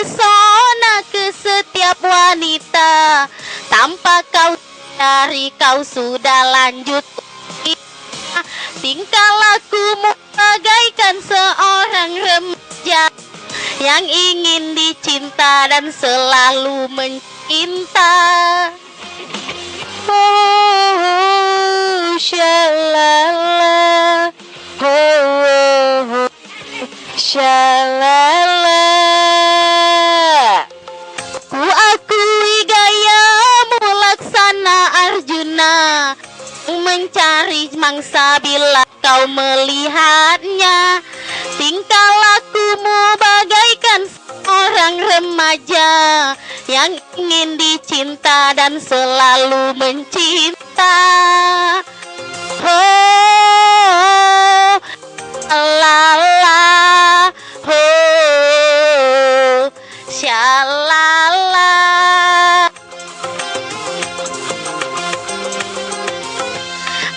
mempesona ke setiap wanita. Tanpa kau dari kau sudah lanjut. Tingkah lakumu bagaikan seorang remaja yang ingin dicinta dan selalu mencinta. Oh, shalala, oh, shalala. Ku akui gayamu laksana Arjuna, mencari mangsa bila kau melihatnya. Tingkah lakumu bagaikan seorang remaja yang ingin dicinta dan selalu mencinta. Oh, lala, oh, shalala.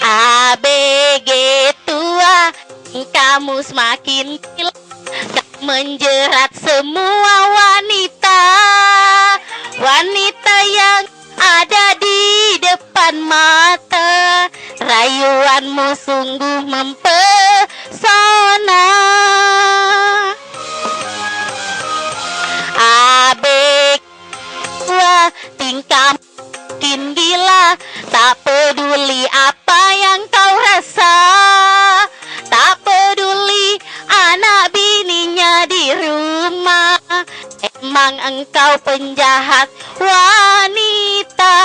ABG tua, kamu semakin gila, menjerat semua wanita. Wanita yang ada di depan mata, rayuanmu sungguh mempesona. ABG tua, tingkah makin gila, tak peduli apa yang kau rasa. Tak peduli anak bininya di rumah, emang engkau penjahat wanita.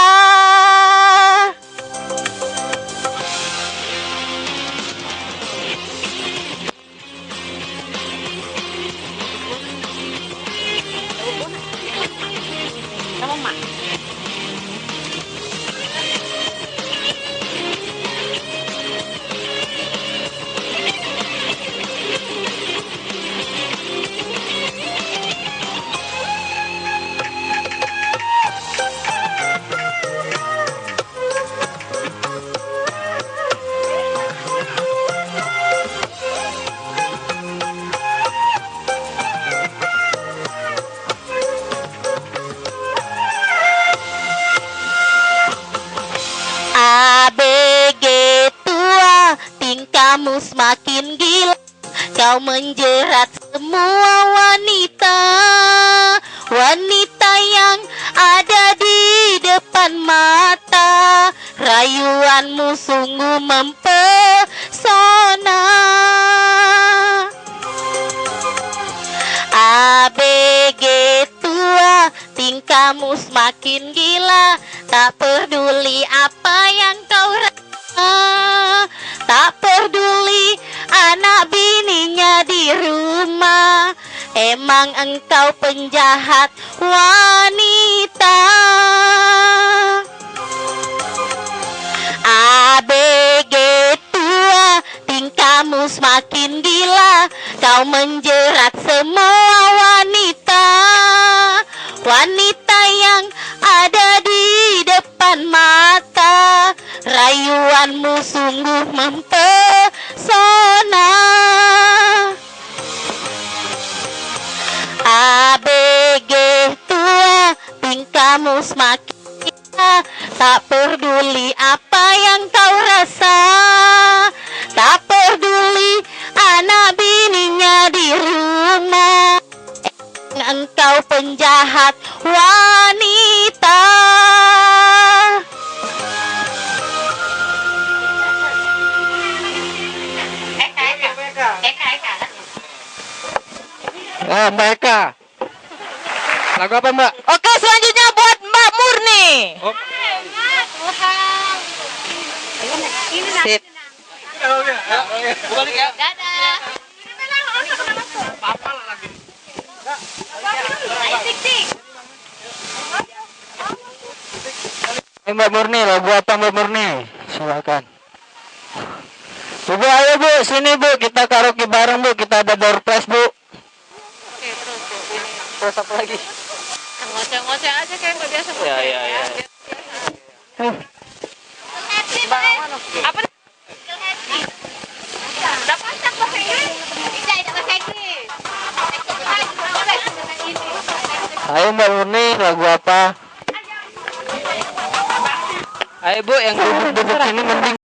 ABG tua, tingkahmu semakin gila, kau menjerat semua wanita. Wanita yang ada di depan mata, rayuanmu sungguh mempesona. ABG tua, tingkahmu semakin gila, tak peduli apa yang kau rasa. Tak peduli anak bininya di rumah, emang engkau penjahat wanita. ABG tua, tingkahmu semakin gila, kau menjerat semua wanita. Wanita yang ada di depan mata, rayuanmu sungguh mempesona. ABG tua, tingkahmu semakin gila, tak peduli apa yang kau rasa. Tak peduli anak bininya di rumah, engkau penjahat wanita. Mbak Eka. Lagu apa, Mbak? Oke, selanjutnya buat Mbak Murni. Oh. Sip. Balik ya. Dadah. Apa lagi? Mbak Murni, lagu apa Mbak Murni? Silakan. Bu, ayo Bu, sini Bu, kita karaoke bareng Bu, kita ada door prize Bu. Oke, Terus apa lagi? ngoceh-ngoceh aja kayak nggak biasa. Ya. Apa? Dapat tak bahasa Inggris? Tidak bahasa Inggris. Ayo Mbak Murni, lagu apa? Ayo Bu, yang duduk-duduk sini mending